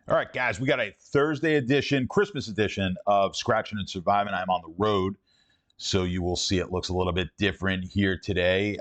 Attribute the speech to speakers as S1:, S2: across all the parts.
S1: All right, guys, we got a Thursday edition, Christmas edition of Scratching and Surviving. I'm on the road, so you will see it looks a little bit different here today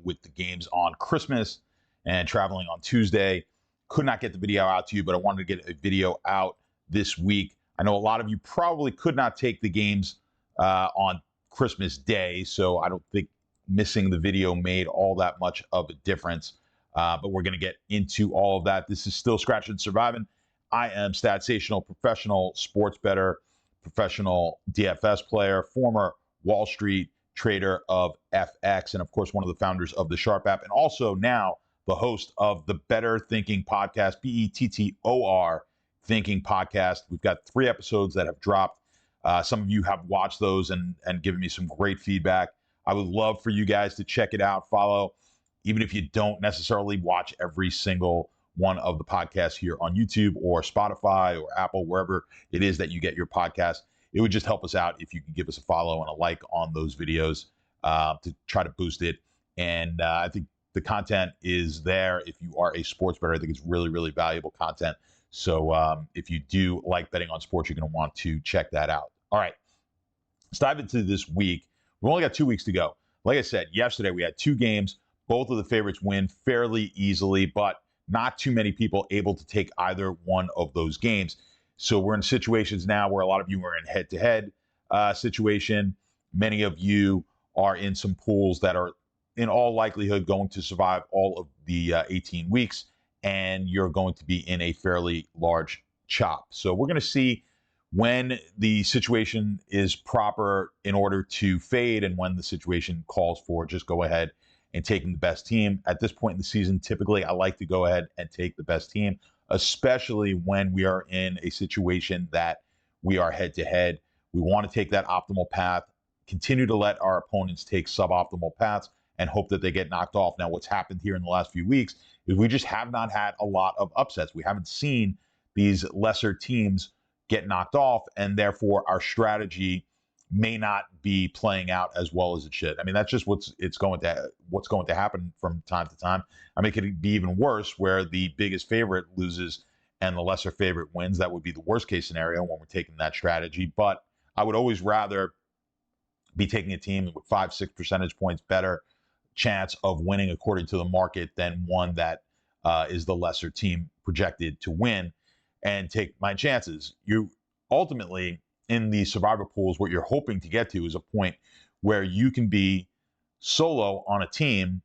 S1: with the games on Christmas and traveling on Tuesday. Could not get the video out to you, but I wanted to get a video out this week. I know a lot of you probably could not take the games on Christmas Day, so I don't think missing the video made all that much of a difference. But we're going to get into all of that. This is still Scratching and Surviving. I am Statsational, professional sports bettor, professional DFS player, former Wall Street trader of FX, and of course, one of the founders of the Sharp app, and also now the host of the Better Thinking podcast, BETTOR Thinking podcast. We've got 3 episodes that have dropped. Some of you have watched those and given me some great feedback. I would love for you guys to check it out, follow, even if you don't necessarily watch every single one of the podcasts here on YouTube or Spotify or Apple, wherever it is that you get your podcast. It would just help us out if you could give us a follow and a like on those videos to try to boost it. And I think the content is there. If you are a sports bettor, I think it's really, really valuable content. So if you do like betting on sports, you're going to want to check that out. All right, let's dive into this week. We've only got 2 weeks to go. Like I said, yesterday we had 2 games. Both of the favorites win fairly easily, but not too many people able to take either one of those games. So we're in situations now where a lot of you are in head-to-head situation. Many of you are in some pools that are in all likelihood going to survive all of the 18 weeks, and you're going to be in a fairly large chop. So we're going to see when the situation is proper in order to fade and when the situation calls for just go ahead and taking the best team. At this point in the season, typically I like to go ahead and take the best team, especially when we are in a situation that we are head to head. We want to take that optimal path, continue to let our opponents take suboptimal paths and hope that they get knocked off. Now, what's happened here in the last few weeks is we just have not had a lot of upsets. We haven't seen these lesser teams get knocked off, and therefore our strategy may not be playing out as well as it should. I mean, that's just what's going to happen from time to time. I mean, it could be even worse where the biggest favorite loses and the lesser favorite wins. That would be the worst case scenario when we're taking that strategy. But I would always rather be taking a team with 5-6 percentage points better chance of winning according to the market than one that is the lesser team projected to win, and take my chances. You ultimately, in the survivor pools, what you're hoping to get to is a point where you can be solo on a team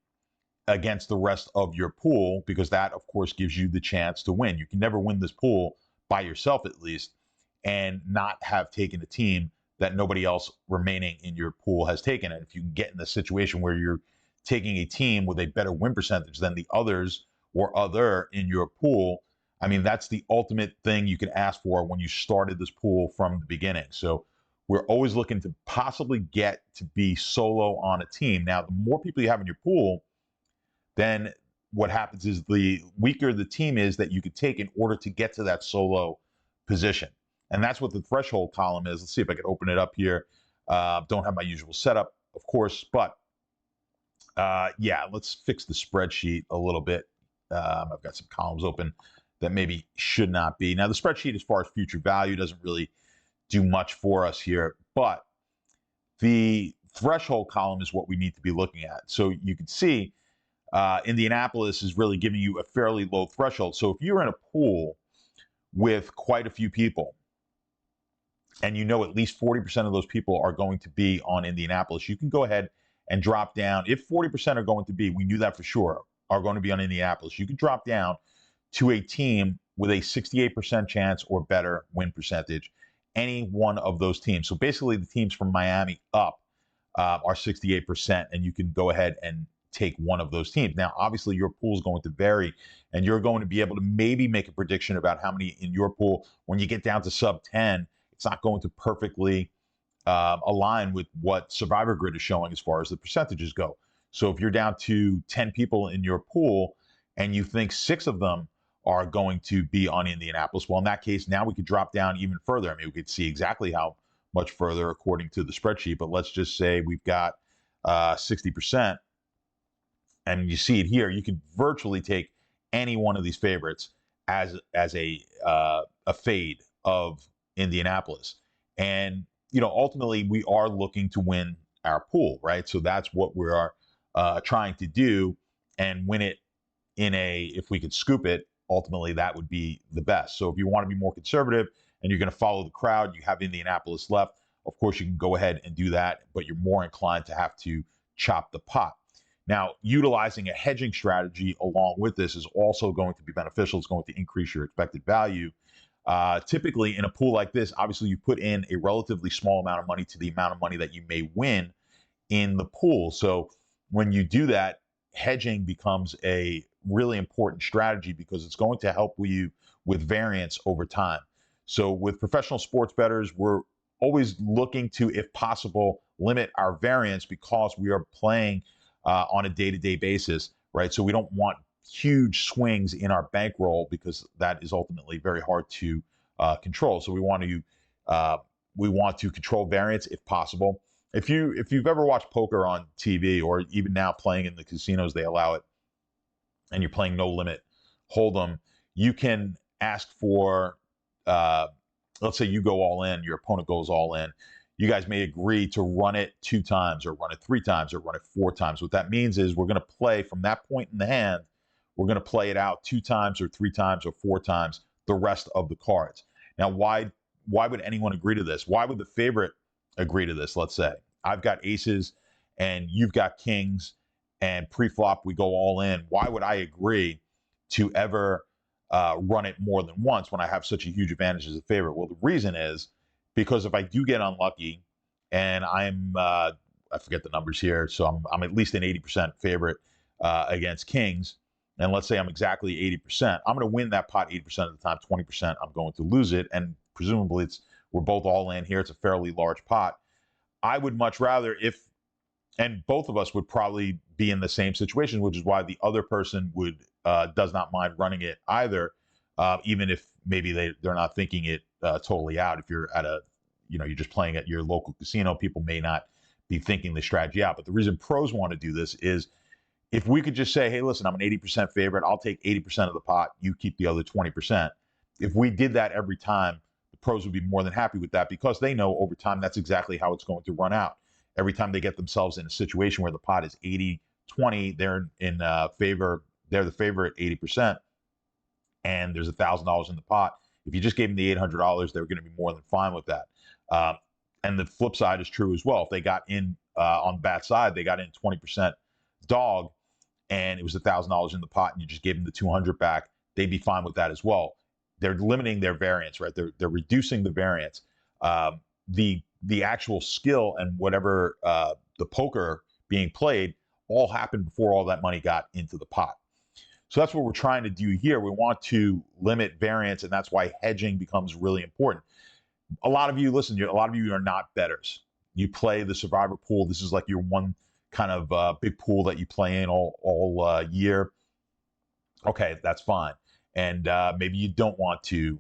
S1: against the rest of your pool, because that, of course, gives you the chance to win. You can never win this pool by yourself, at least, and not have taken a team that nobody else remaining in your pool has taken. And if you can get in the situation where you're taking a team with a better win percentage than the others or other in your pool, I mean, that's the ultimate thing you can ask for when you started this pool from the beginning. So we're always looking to possibly get to be solo on a team. Now, the more people you have in your pool, then what happens is the weaker the team is that you could take in order to get to that solo position. And that's what the threshold column is. Let's see if I can open it up here. Don't have my usual setup, of course, but yeah, let's fix the spreadsheet a little bit. I've got some columns open that maybe should not be. Now, the spreadsheet as far as future value doesn't really do much for us here, but the threshold column is what we need to be looking at. So you can see Indianapolis is really giving you a fairly low threshold. So if you're in a pool with quite a few people, and you know at least 40% of those people are going to be on Indianapolis, you can go ahead and drop down. If 40% are going to be, we knew that for sure, are going to be on Indianapolis, you can drop down to a team with a 68% chance or better win percentage, any one of those teams. So basically the teams from Miami up are 68%, and you can go ahead and take one of those teams. Now, obviously your pool is going to vary, and you're going to be able to maybe make a prediction about how many in your pool. When you get down to sub 10, it's not going to perfectly align with what Survivor Grid is showing as far as the percentages go. So if you're down to 10 people in your pool and you think 6 of them are going to be on Indianapolis, well, in that case, now we could drop down even further. I mean, we could see exactly how much further according to the spreadsheet, but let's just say we've got 60%, and you see it here. You could virtually take any one of these favorites as a fade of Indianapolis. And ultimately we are looking to win our pool, right? So that's what we are trying to do, and win it if we could scoop it, ultimately that would be the best. So if you want to be more conservative and you're going to follow the crowd, you have Indianapolis left. Of course, you can go ahead and do that, but you're more inclined to have to chop the pot. Now, utilizing a hedging strategy along with this is also going to be beneficial. It's going to increase your expected value. Typically, in a pool like this, obviously you put in a relatively small amount of money to the amount of money that you may win in the pool. So when you do that, hedging becomes a really important strategy because it's going to help you with variance over time. So with professional sports bettors, we're always looking to, if possible, limit our variance because we are playing on a day-to-day basis, right? So we don't want huge swings in our bankroll because that is ultimately very hard to control. So we want to control variance if possible. If you've ever watched poker on TV, or even now playing in the casinos, they allow it, and you're playing no limit hold'em, you can ask for, let's say you go all in, your opponent goes all in. You guys may agree to run it 2 times, or run it 3 times, or run it 4 times. What that means is we're going to play from that point in the hand. We're going to play it out 2 times, or 3 times, or 4 times the rest of the cards. Now, why would anyone agree to this? Why would the favorite agree to this? Let's say I've got aces and you've got kings, and pre-flop we go all in. Why would I agree to ever run it more than once when I have such a huge advantage as a favorite? Well, the reason is because if I do get unlucky and I forget the numbers here, so I'm at least an 80% favorite against kings, and let's say I'm exactly 80%, I'm going to win that pot 80% of the time. 20% I'm going to lose it, and presumably we're both all in here. It's a fairly large pot. I would much rather, and both of us would probably be in the same situation, which is why the other person does not mind running it either, even if maybe they're not thinking it totally out. If you're you're just playing at your local casino, people may not be thinking the strategy out. But the reason pros want to do this is if we could just say, hey, listen, I'm an 80% favorite, I'll take 80% of the pot, you keep the other 20%. If we did that every time, the pros would be more than happy with that, because they know over time that's exactly how it's going to run out. Every time they get themselves in a situation where the pot is 80-20, they're in favor, they're the favorite 80%, and there's $1,000 in the pot. If you just gave them the $800, they're going to be more than fine with that. And the flip side is true as well. If they got in on the bad side, they got in 20% dog, and it was $1,000 in the pot, and you just gave them the 200 back, they'd be fine with that as well. They're limiting their variance, right? They're reducing the variance. The actual skill and whatever the poker being played all happened before all that money got into the pot. So that's what we're trying to do here. We want to limit variance, and that's why hedging becomes really important. A lot of you are not bettors. You play the survivor pool. This is like your one kind of big pool that you play in all year. Okay, that's fine. And maybe you don't want to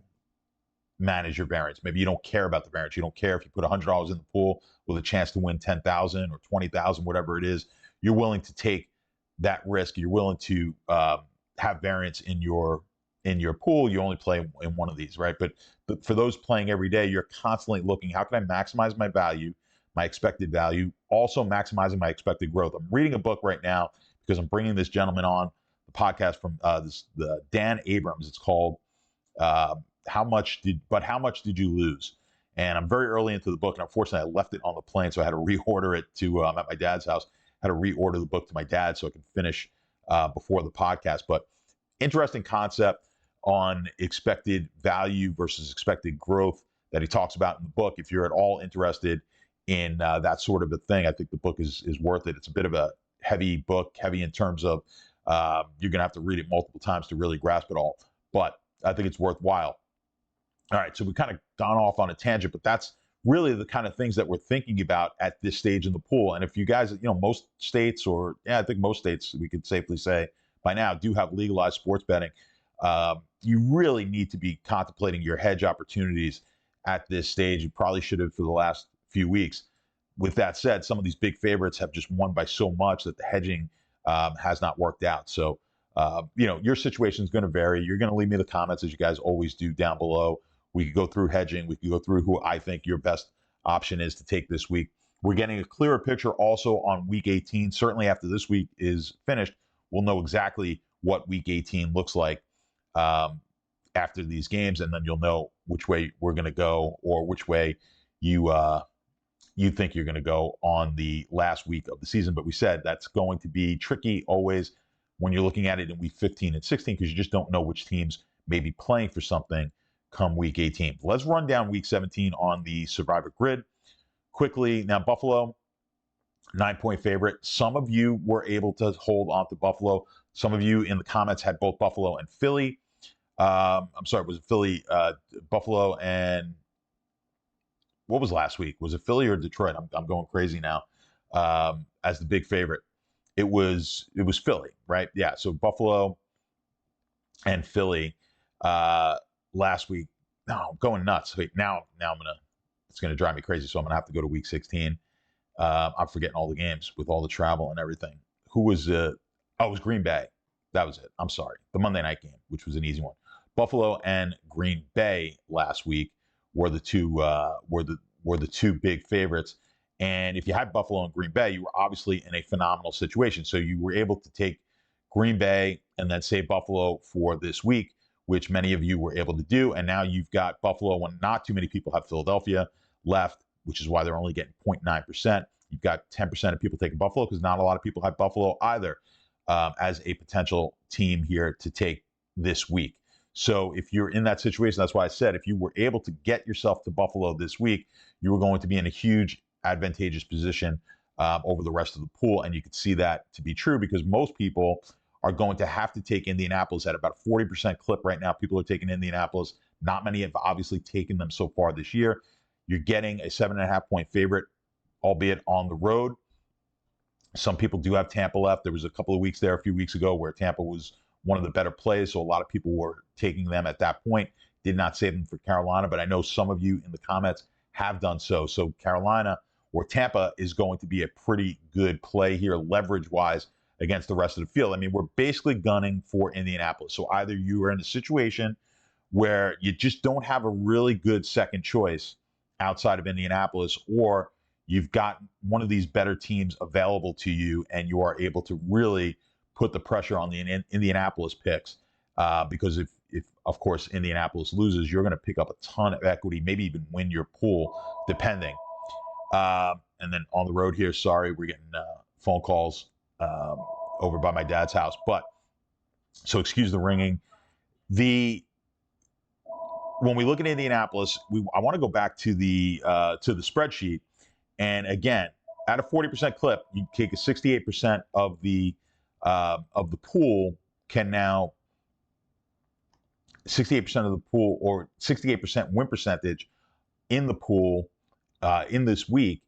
S1: manage your variance. Maybe you don't care about the variance. You don't care if you put $100 in the pool with a chance to win 10,000 or 20,000, whatever it is. You're willing to take that risk. You're willing to have variance in your pool. You only play in one of these, right? But for those playing every day, you're constantly looking, how can I maximize my value, my expected value, also maximizing my expected growth? I'm reading a book right now because I'm bringing this gentleman on the podcast from the Dan Abrams. It's called How Much Did You Lose? And I'm very early into the book, and unfortunately I left it on the plane, so I had to reorder it to at my dad's house. I had to reorder the book to my dad so I could finish before the podcast. But interesting concept on expected value versus expected growth that he talks about in the book. If you're at all interested in that sort of a thing, I think the book is worth it. It's a bit of a heavy book, heavy in terms of you're going to have to read it multiple times to really grasp it all. But I think it's worthwhile. All right, so we've kind of gone off on a tangent, but that's really the kind of things that we're thinking about at this stage in the pool. And if you guys, most states, I think most states, we could safely say by now, do have legalized sports betting. You really need to be contemplating your hedge opportunities at this stage. You probably should have for the last few weeks. With that said, some of these big favorites have just won by so much that the hedging has not worked out. So Your situation is going to vary. You're going to leave me the comments as you guys always do down below. We could go through hedging. We could go through who I think your best option is to take this week. We're getting a clearer picture also on week 18. Certainly after this week is finished, we'll know exactly what week 18 looks like after these games, and then you'll know which way we're going to go or which way you think you're going to go on the last week of the season. But we said that's going to be tricky always when you're looking at it in week 15 and 16 because you just don't know which teams may be playing for something come week 18. Let's run down week 17 on the Survivor grid quickly. Now, Buffalo, 9-point favorite. Some of you were able to hold on to Buffalo. Some of you in the comments had both Buffalo and Philly. I'm sorry, was it Philly, Buffalo, and what was last week? Was it Philly or Detroit? I'm going crazy now. As the big favorite, it was Philly, right? Yeah. So Buffalo and Philly last week. No, I'm going nuts. Wait, now it's gonna drive me crazy. So I'm gonna have to go to week 16. I'm forgetting all the games with all the travel and everything. Who was it was Green Bay. That was it. I'm sorry. The Monday night game, which was an easy one. Buffalo and Green Bay last week were the two big favorites. And if you had Buffalo and Green Bay, you were obviously in a phenomenal situation. So you were able to take Green Bay and then save Buffalo for this week, which many of you were able to do. And now you've got Buffalo when not too many people have Philadelphia left, which is why they're only getting 0.9%. You've got 10% of people taking Buffalo because not a lot of people have Buffalo either as a potential team here to take this week. So if you're in that situation, that's why I said if you were able to get yourself to Buffalo this week, you were going to be in a huge advantageous position over the rest of the pool. And you could see that to be true because most people are going to have to take Indianapolis at about 40% clip right now. People are taking Indianapolis. Not many have obviously taken them so far this year. You're getting a 7.5-point favorite, albeit on the road. Some people do have Tampa left. There was a couple of weeks there a few weeks ago where Tampa was one of the better plays, so a lot of people were taking them at that point. Did not save them for Carolina, but I know some of you in the comments have done so. So Carolina or Tampa is going to be a pretty good play here leverage-wise against the rest of the field. I mean, we're basically gunning for Indianapolis. So either you are in a situation where you just don't have a really good second choice outside of Indianapolis, or you've got one of these better teams available to you and you are able to really put the pressure on the Indianapolis picks because if of course Indianapolis loses, you're going to pick up a ton of equity, maybe even win your pool, depending. And then on the road here, sorry, we're getting phone calls over by my dad's house, but so excuse the ringing. When we look at Indianapolis, I want to go back to the spreadsheet, and again, at a 40% clip, you take a 68% of the pool can now 68% of the pool or 68% win percentage in the pool in this week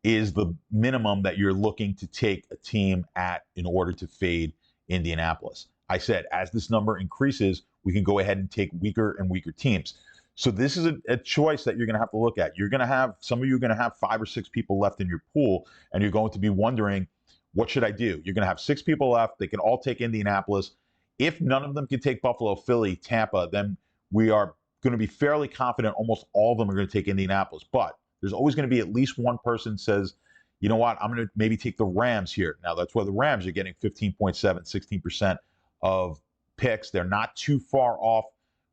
S1: is the minimum that you're looking to take a team at in order to fade Indianapolis. I said, as this number increases, we can go ahead and take weaker and weaker teams. So this is a choice that you're going to have to look at. You're going to have, some of you are going to have 5 or 6 people left in your pool, and you're going to be wondering, what should I do? You're going to have 6 people left. They can all take Indianapolis. If none of them can take Buffalo, Philly, Tampa, then we are going to be fairly confident almost all of them are going to take Indianapolis. But there's always going to be at least one person says, you know what, I'm going to maybe take the Rams here. Now, that's where the Rams are getting 15.7, 16% of picks. They're not too far off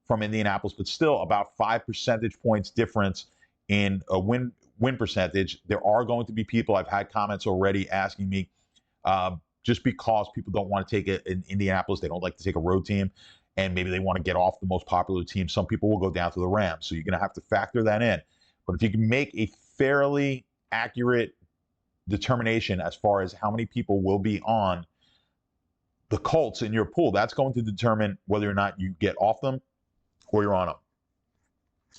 S1: from Indianapolis, but still about 5 percentage points difference in a win percentage. There are going to be people, I've had comments already asking me, just because people don't want to take it in Indianapolis, they don't like to take a road team, and maybe they want to get off the most popular team. Some people will go down to the Rams. So you're going to have to factor that in. But if you can make a fairly accurate determination as far as how many people will be on the Colts in your pool, that's going to determine whether or not you get off them or you're on them.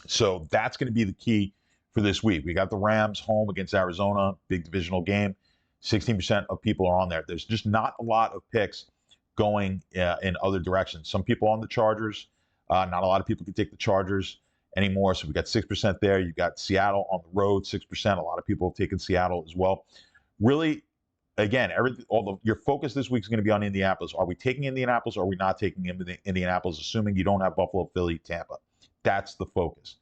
S1: So that's going to be the key for this week. We got the Rams home against Arizona, big divisional game. 16% of people are on there. There's just not a lot of picks going in other directions. Some people on the Chargers. Not a lot of people can take the Chargers anymore. So we got 6% there. You got Seattle on the road, 6%. A lot of people have taken Seattle as well. Really, again, your focus this week is going to be on Indianapolis. Are we taking Indianapolis or are we not taking Indianapolis, assuming you don't have Buffalo, Philly, Tampa? That's the focus.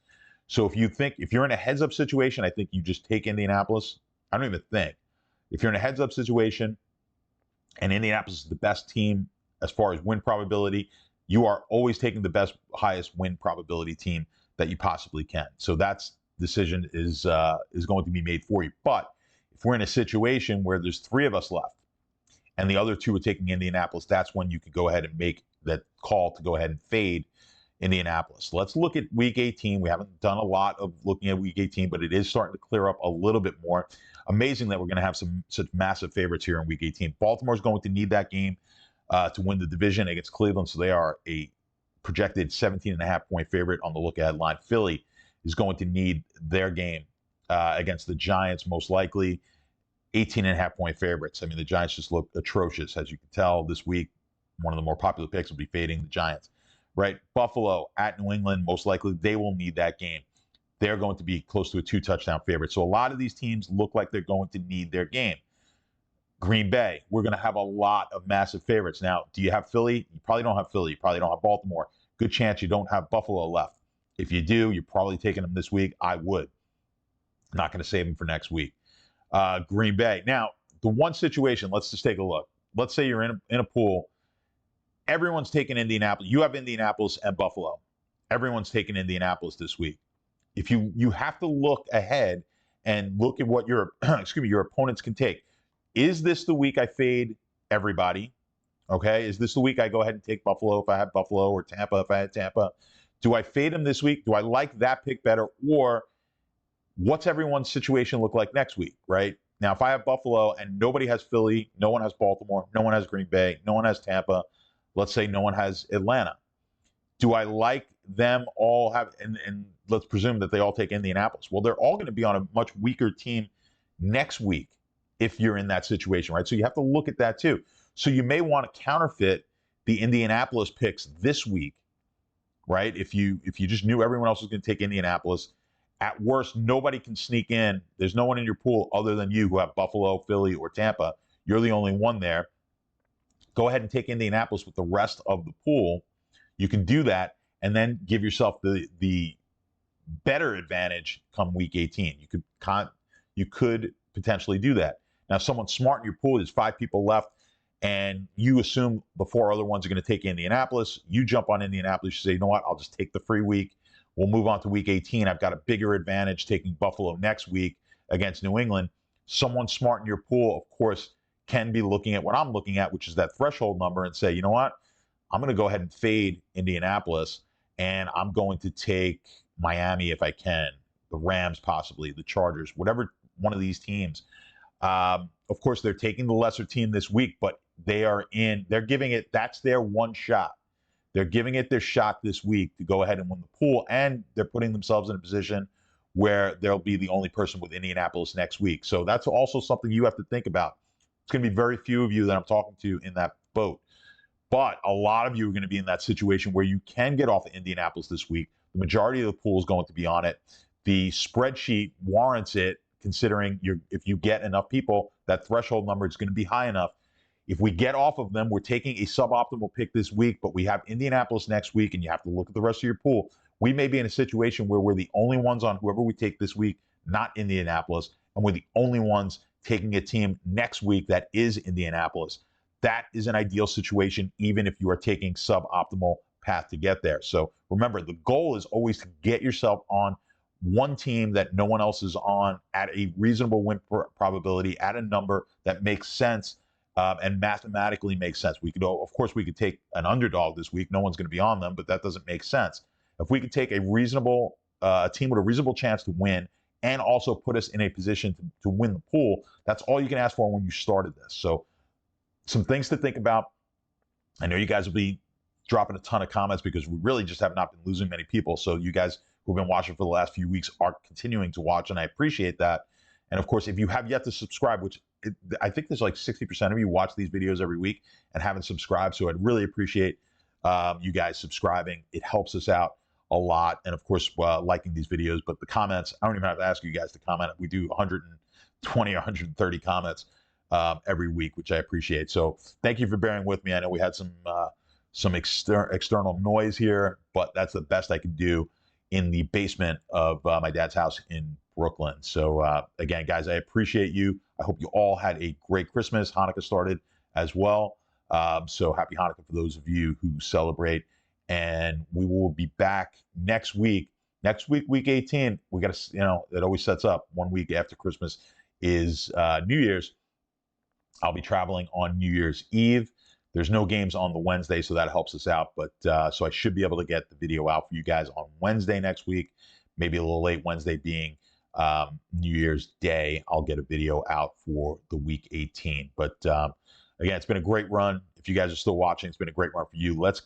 S1: So if you're in a heads-up situation, I think you just take Indianapolis. I don't even think. If you're in a heads-up situation and Indianapolis is the best team as far as win probability, you are always taking the highest win probability team that you possibly can. So that's decision is going to be made for you. But if we're in a situation where there's 3 of us left and the other 2 are taking Indianapolis, that's when you could go ahead and make that call to go ahead and fade Indianapolis. Let's look at Week 18. We haven't done a lot of looking at Week 18, but it is starting to clear up a little bit more. Amazing that we're going to have such massive favorites here in Week 18. Baltimore's going to need that game to win the division against Cleveland, so they are a projected 17.5-point favorite on the look-ahead line. Philly is going to need their game against the Giants, most likely 18.5-point favorites. I mean, the Giants just look atrocious, as you can tell this week. One of the more popular picks will be fading the Giants, right? Buffalo at New England, most likely they will need that game. They're going to be close to a 2-touchdown favorite. So a lot of these teams look like they're going to need their game. Green Bay, we're going to have a lot of massive favorites. Now, do you have Philly? You probably don't have Philly. You probably don't have Baltimore. Good chance you don't have Buffalo left. If you do, you're probably taking them this week. I would. Not going to save them for next week. Green Bay. Now, the one situation, let's just take a look. Let's say you're in a pool. Everyone's taking Indianapolis. You have Indianapolis and Buffalo. Everyone's taking Indianapolis this week. If you have to look ahead and look at what your your opponents can take. Is this the week I fade everybody? Okay. Is this the week I go ahead and take Buffalo if I have Buffalo, or Tampa if I had Tampa? Do I fade them this week? Do I like that pick better? Or what's everyone's situation look like next week, right? Now, if I have Buffalo and nobody has Philly, no one has Baltimore, no one has Green Bay, no one has Tampa, let's say no one has Atlanta. Do I like them all and let's presume that they all take Indianapolis. Well, they're all going to be on a much weaker team next week if you're in that situation, right? So you have to look at that too. So you may want to counterfeit the Indianapolis picks this week, right? If you just knew everyone else was going to take Indianapolis, at worst, nobody can sneak in. There's no one in your pool other than you who have Buffalo, Philly, or Tampa. You're the only one there. Go ahead and take Indianapolis with the rest of the pool. You can do that and then give yourself the better advantage come week 18. You could potentially do that. Now, someone smart in your pool, there's 5 people left, and you assume the 4 other ones are going to take Indianapolis. You jump on Indianapolis. You say, you know what? I'll just take the free week. We'll move on to week 18. I've got a bigger advantage taking Buffalo next week against New England. Someone smart in your pool, of course, can be looking at what I'm looking at, which is that threshold number, and say, you know what? I'm going to go ahead and fade Indianapolis, and I'm going to take Miami if I can, the Rams possibly, the Chargers, whatever one of these teams. Of course, they're taking the lesser team this week, but they're giving it, that's their one shot. They're giving it their shot this week to go ahead and win the pool, and they're putting themselves in a position where they'll be the only person with Indianapolis next week. So that's also something you have to think about. It's going to be very few of you that I'm talking to in that boat. But a lot of you are going to be in that situation where you can get off of Indianapolis this week. The majority of the pool is going to be on it. The spreadsheet warrants it, considering if you get enough people, that threshold number is going to be high enough. If we get off of them, we're taking a suboptimal pick this week, but we have Indianapolis next week, and you have to look at the rest of your pool. We may be in a situation where we're the only ones on whoever we take this week, not Indianapolis, and we're the only ones taking a team next week that is Indianapolis. That is an ideal situation, even if you are taking suboptimal path to get there. So remember, the goal is always to get yourself on one team that no one else is on at a reasonable win probability, at a number that makes sense and mathematically makes sense. Of course, we could take an underdog this week. No one's going to be on them, but that doesn't make sense. If we could take a team with a reasonable chance to win and also put us in a position to win the pool, that's all you can ask for when you started this. So some things to think about. I know you guys will be dropping a ton of comments because we really just have not been losing many people. So you guys who've been watching for the last few weeks are continuing to watch, and I appreciate that. And of course, if you have yet to subscribe, which I think there's like 60% of you watch these videos every week and haven't subscribed, so I'd really appreciate you guys subscribing. It helps us out a lot. And of course, liking these videos. But the comments, I don't even have to ask you guys to comment. We do 120 or 130 comments every week, which I appreciate. So thank you for bearing with me. I know we had some external noise here, but that's the best I could do in the basement of my dad's house in Brooklyn. So again, guys, I appreciate you. I hope you all had a great Christmas. Hanukkah started as well. So happy Hanukkah for those of you who celebrate. And we will be back next week. Next week, week 18, we got to, it always sets up 1 week after Christmas is New Year's. I'll be traveling on New Year's Eve. There's no games on the Wednesday, so that helps us out. But so I should be able to get the video out for you guys on Wednesday next week. Maybe a little late, Wednesday being New Year's Day. I'll get a video out for the week 18. But again, it's been a great run. If you guys are still watching, it's been a great run for you. Let's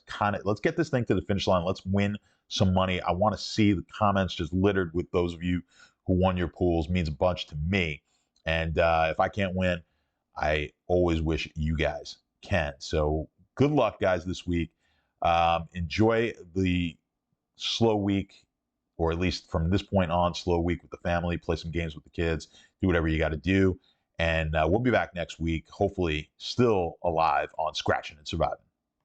S1: get this thing to the finish line. Let's win some money. I want to see the comments just littered with those of you who won your pools. It means a bunch to me. And if I can't win, I always wish you guys can. So good luck, guys, this week. Enjoy the slow week, or at least from this point on, slow week with the family. Play some games with the kids. Do whatever you got to do. And we'll be back next week, hopefully still alive on Scratching and Surviving.